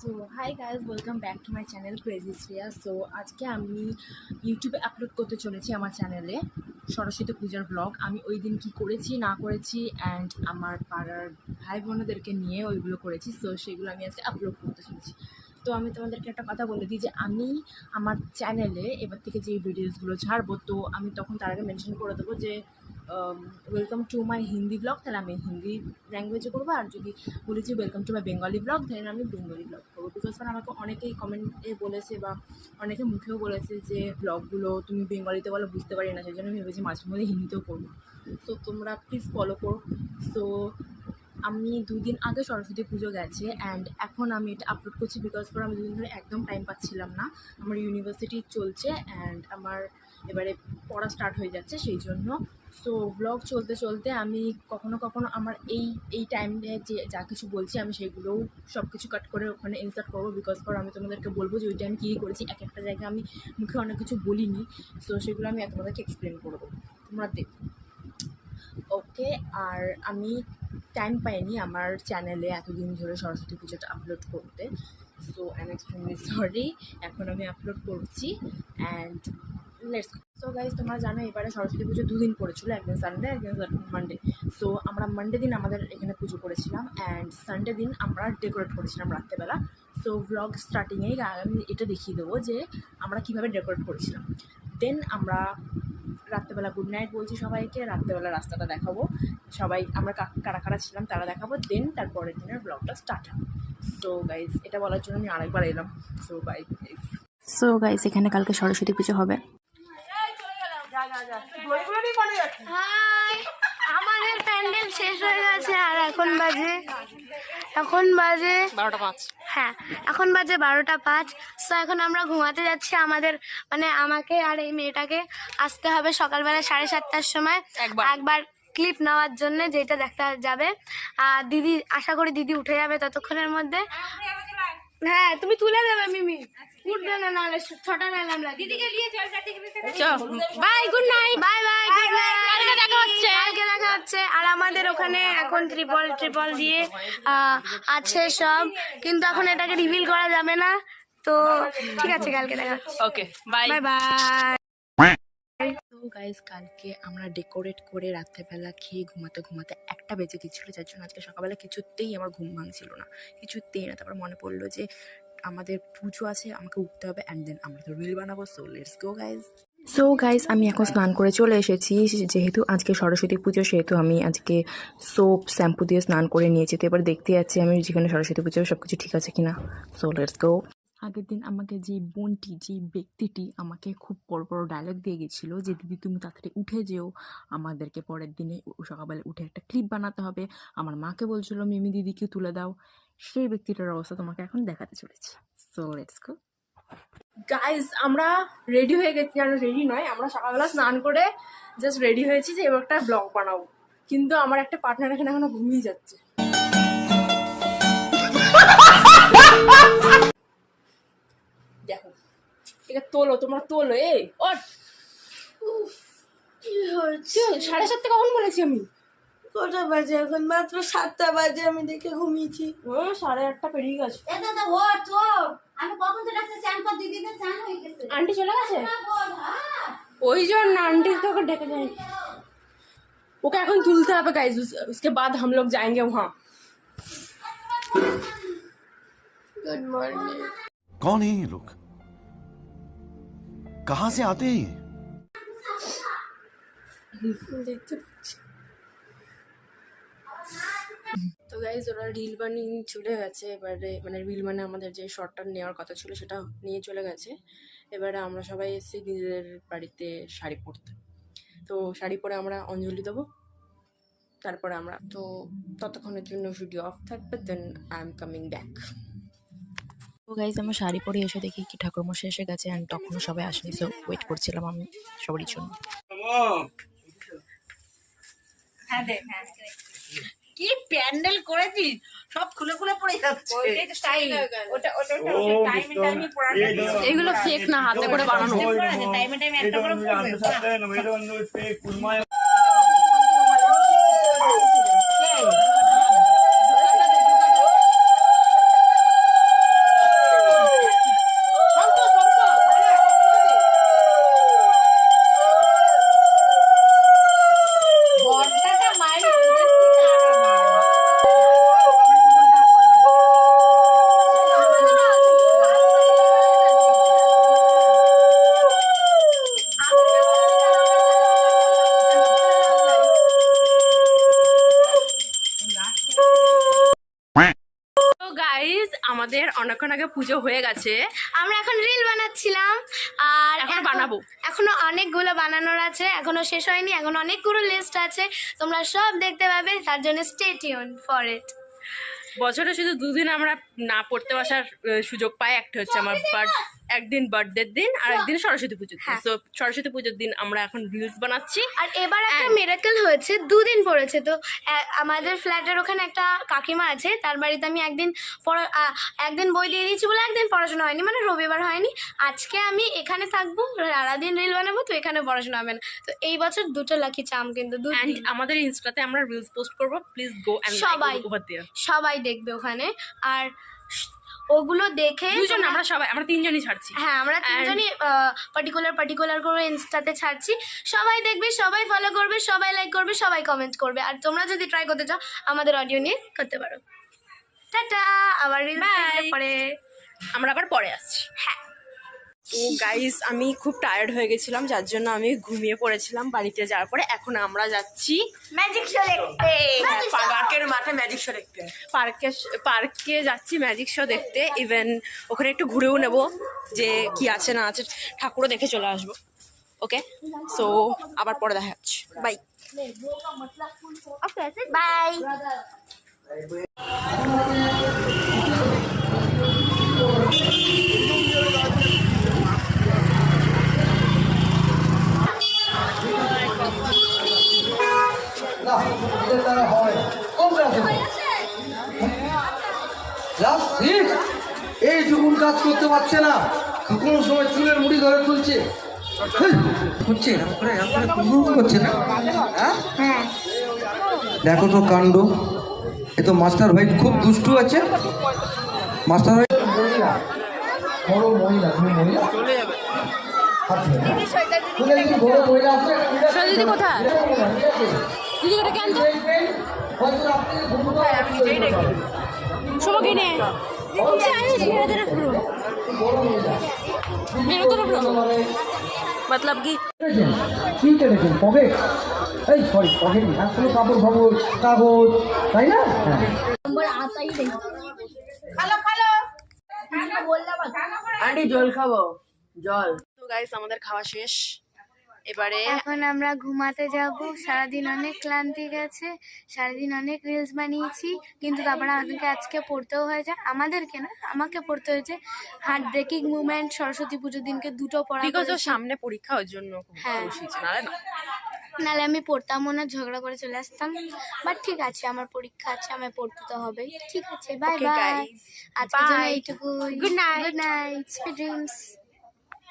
So hi guys, welcome back to my channel crazy Shreya. So আজকে আমি ইউটিউবে upload করতে চলেছি আমার চ্যানেলে সরস্বতী পূজার ব্লগ। আমি ওই দিন কী করেছি না করেছি অ্যান্ড আমার পাড়ার ভাই বোনদেরকে নিয়ে ওইগুলো করেছি। সো সেগুলো আমি আজকে আপলোড করতে চলেছি। তো আমি তোমাদেরকে একটা কথা বলে দিই যে আমি আমার চ্যানেলে এবার থেকে যে ভিডিওসগুলো ছাড়বো, তো আমি তখন তার আগে মেনশন করে দেবো যে welcome to my Hindi blog, তাহলে আমি হিন্দি ল্যাঙ্গুয়েজে করবো। আর যদি বলি যে welcome to my Bengali blog, তাহলে আমি বেঙ্গলি ব্লগ করবো। বিকজ আমাকে অনেকেই কমেন্টে বলেছে বা অনেকে মুখেও বলেছে যে ব্লগগুলো তুমি বেঙ্গলিতে বলো, বুঝতে পারি না, সেই জন্য আমি ভেবেছি মাঝে মধ্যে হিন্দিতেও করবো। তো তোমরা প্লিজ ফলো করো। সো আমি 2 দিন আগে সরস্বতী পুজো গেছে অ্যান্ড এখন আমি এটা আপলোড করছি বিকজ আমি 2 দিন ধরে একদম টাইম পাচ্ছিলাম না। আমার ইউনিভার্সিটি চলছে অ্যান্ড আমার এবারে পড়া স্টার্ট হয়ে যাচ্ছে, সেই জন্য। সো ব্লগ চলতে চলতে আমি কখনো কখনো আমার এই টাইমে যে যা কিছু বলছি আমি সেগুলোও সব কিছু কাট করে ওখানে ইনসার্ট করবো। বিকজ আমি তোমাদেরকে বলবো যে ওই টাইম কী করেছি। এক একটা জায়গায় আমি মুখে অনেক কিছু বলিনি, সো সেগুলো আমি তোমাদেরকে এক্সপ্লেন করবো, তোমরা দেখো। ওকে, আর আমি টাইম পাইনি আমার চ্যানেলে এতদিন ধরে সরস্বতী পুজোটা আপলোড করতে। So I am extremely sorry. এখন আমি আপলোড করছি অ্যান্ড লেটস। সো গাইজ, তোমরা জানো এবারে সরস্বতী পুজো 2 দিন পড়েছিল, একদিন সানডে একদিন মানডে। সো আমরা মানডে দিন আমাদের এখানে পুজো করেছিলাম অ্যান্ড সানডে দিন আমরা ডেকোরেট করেছিলাম রাত্রেবেলা। সো ব্লগ স্টার্টিংয়েই আমি এটা দেখিয়ে দেবো যে আমরা কীভাবে ডেকোরেট করেছিলাম। দেন আমরা রাত্রেবেলা গুড নাইট বলছি সবাইকে, রাত্রেবেলা রাস্তাটা দেখাবো, সবাই আমরা কারা কারা ছিলাম তারা দেখাবো। দেন তারপরের দিনের ব্লগটা স্টার্ট হবে। সো গাইজ, এটা বলার জন্য আমি আরেকবার এলাম। সো গাইজ, এখানে কালকে সরস্বতী পুজো হবে। আমাদের প্যান্ডেল শেষ হয়ে গেছে আর এখন বাজে 12:05। হ্যাঁ, এখন বাজে 12:05। সো এখন আমরা ঘুমাতে যাচ্ছি। আমাদের মানে আমাকে আর এই মেয়েটাকে আসতে হবে সকালবেলা 7:30টার সময় একবার ক্লিপ নেওয়ার জন্য, যেটা দেখতে যাবে। আর দিদি, আশা করি দিদি উঠে যাবে ততক্ষণের মধ্যে। হ্যাঁ, তুমি তুলে দেবে মিমি, উঠবে না, নাহলে 6টা নাম লাগে। দিদিকে নিয়ে চল। Bye, good night. Bye bye, good night. কালকে দেখা হচ্ছে। আর আমাদের ওখানে এখন ট্রিপল দিয়ে আছে সব, কিন্তু এখন এটাকে রিভিল করা যাবে না। তো ঠিক আছে, কালকে দেখা হচ্ছে। ওকে, বাই বাই বাই। তো গাইজ, কালকে আমরা ডেকোরেট করে রাত্রেবেলা খেয়ে ঘুমাতে ঘুমাতে 1টা বেজে গেছিলো, যার জন্য আজকে সকালবেলা কিছুতেই আমার ঘুম ভাঙছিল না, কিছুতেই না। তারপর মনে পড়লো যে আমাদের পুজো আছে, আমাকে উঠতে হবে অ্যান্ড দেন আমরা তো রিল বানাবো। So let's go guys. So guys, আমি এখন স্নান করে চলে এসেছি। যেহেতু আজকে সরস্বতী পুজো, সেহেতু আমি আজকে সোপ শ্যাম্পু দিয়ে স্নান করে নিয়েছি। তো এবার দেখতে যাচ্ছি আমি যেখানে সরস্বতী পুজো সব কিছু ঠিক আছে কিনা। So let's go. আগের দিন আমাকে যে বোনটি, যে ব্যক্তিটি আমাকে খুব বড় বড় ডায়লগ দিয়ে গেছিলো যে দিদি তুমি তাড়াতাড়ি উঠে যেও, আমাদেরকে পরের দিনে সকালবেলা উঠে একটা ক্লিপ বানাতে হবে, আমার মাকে বলছিল মিমি দিদিকে তুলে দাও, সেই ব্যক্তিটার অবস্থা তোমাকে এখন দেখাতে চলেছি। So let's go guys. আমরা রেডি হয়ে গেছি, আর রেডি নয়, আমরা সকালবেলা স্নান করে জাস্ট রেডি হয়েছি যে এবার একটা ব্লগ বানাবো। কিন্তু আমার একটা পার্টনার এখানে এখনো ঘুমিয়ে যাচ্ছে। দেখো, এটা তোলো, তোমরা তোলো। এই ওঠ, কি হচ্ছে? 7:30 কখন বলেছি আমি? কটা বাজে এখন? মাত্র 7টা বাজে, আমি দেখে ঘুমিয়েছি। 8:30 পেরিয়ে গেছে। আমি কখন থেকে স্নান করে দিদিতে স্নান হয়ে গেছে। আন্টি চলে গেছে, ওই জন্য আন্টি তোকে ডেকে যাই। ওকে এখন তুলতে হবে गाइस, उसके बाद हम लोग जाएंगे वहाँ। Good morning. कौन है ये लोग, कहाँ से आते हैं? দেখতে পাচ্ছি। তো গাইজ, ওরা রিল বানিয়ে চলে গেছে। এবারে মানে রিল মানে আমাদের যে শর্টটা নেওয়ার কথা ছিল সেটা নিয়ে চলে গেছে। এবারে আমরা সবাই এসেছি নিজেদের বাড়িতে শাড়ি পরতে। তো শাড়ি পরে আমরা অঞ্জলি দেবো, তারপরে আমরা তো ততক্ষণের জন্য ভিডিও অফ থাকবে। Then I am coming back. তো গাইজ, আমরা শাড়ি পরে এসে দেখি কি ঠাকুরমশাই এসে গেছে অ্যান্ড তখনও সবাই আসেনি। সো ওয়েট করছিলাম আমি সবারই জন্য। কি প্যান্ডেল করেছিস, সব খুলে খুলে পড়ে যাচ্ছে। এগুলো ফেক না, হাতে করে বানানো। টাইমে টাইমে একটা করে পড়বে। আমাদের অনেকক্ষণ আগে পুজো হয়ে গেছে। আমরা এখন রিল বানাচ্ছিলাম আর এখনো বানাবো। এখনো অনেকগুলো বানানোর আছে, এখনো শেষ হয়নি, এখন অনেকগুলো লিস্ট আছে, তোমরা সব দেখতে পাবে, তার জন্য স্টে টিউন ফর ইট। বছরে শুধু দুদিন আমরা না পড়তে বসার সুযোগ পাই, একটা হচ্ছে আমার একদিন বার্থডের দিন আর একদিন সরস্বতী পুজোর দিন। তো সরস্বতী পুজোর দিন আমরা এখন রিলস বানাচ্ছি। আর এবার একটা মিরাকেল হয়েছে, দুদিন পড়েছে। তো আমাদের ফ্ল্যাটের ওখানে একটা কাকিমা আছে, তার বাড়িতে আমি একদিন বই দিয়ে দিয়েছি বলে একদিন পড়াশোনা হয়নি, মানে রবিবার হয়নি। আজকে আমি এখানে থাকবো, সারাদিন রিল বানাবো, তো এখানে পড়াশোনা হবে না। তো এই বছর দুটো লাকি চাম, কিন্তু আমাদের ইনস্টাতে আমরা রিলস পোস্ট করবো, প্লিজ গো এন্ড সবাই দেখবে ওখানে। আর ওগুলো দেখে আমরা তিনজনই ছাড়ছি। হ্যাঁ, আমরা তিনজনই পার্টিকুলার করে ইনস্টাতে ছাড়ছি। সবাই দেখবে, সবাই ফলো করবে, সবাই লাইক করবে, সবাই কমেন্ট করবে। আর তোমরা যদি ট্রাই করতে চাও আমাদের অডিও নিয়ে করতে পারো। টাটা, আবার আমরা আবার পরে আসছি। হ্যাঁ। তো গাইস, আমি খুব টায়ার্ড হয়ে গেছিলাম, যার জন্য আমি ঘুমিয়ে পড়েছিলাম। বাড়িতে যাওয়ার পরে এখন আমরা যাচ্ছি ম্যাজিক শো দেখতে, পার্কের মাঠে ম্যাজিক শো দেখতে। পার্কে যাচ্ছি ম্যাজিক শো দেখতে। ইভেন ওখানে একটু ঘুরেও নেব, যে কি আছে না আছে, ঠাকুরও দেখে চলে আসবো। ওকে, সো আবার পরে দেখা যাচ্ছে। Bye bye. এইটুকুন কাজ করতে পারছে না, কোনো সময় চুলের মুড়ি ধরে তুলছে, হচ্ছে করছে না। হ্যাঁ, দেখো তো কাণ্ড, এ তো মাস্টার ভাই খুব দুষ্টু আছে। মাস্টার ভাই বড় মহিলা, তুমি মহিলা চলে যাবে। বড় মহিলা আছে, কোথায় দিদি, ওটা কেন সবাইকে নে मतलब कि কি কেটেছেন পকেট? এই সরি, পকেট না, আসলে কাপড় ফাপড় কাগজ, তাই না? আন্টি জল খাবো, জল। তো গাইস, আমাদের খাওয়া শেষ। এবারে এখন আমরা ঘুমাতে যাব। সারাদিন অনেক ক্লান্তি গেছে, সারাদিন অনেক রিলস বানিয়েছি, কিন্তু তারপরে আমাদেরকে আজকে পড়তেও হয়েছে। আমাদেরকে না, আমাকে পড়তে হয়েছে। হার্ট ব্রেকিং মুভমেন্ট, সরস্বতী পুজোর দিনকে দুটো পড়া, বিকজ ওর সামনে পরীক্ষা, ওর জন্য হ্যাঁ, নাহলে আমি পড়তাম না, ঝগড়া করে চলে আসতাম। বাট ঠিক আছে, আমার পরীক্ষা আছে, আমায় পড়তে তো হবেই। ঠিক আছে, বাই বাই। আজকের জন্য এইটুকু। Good night, sweet dreams.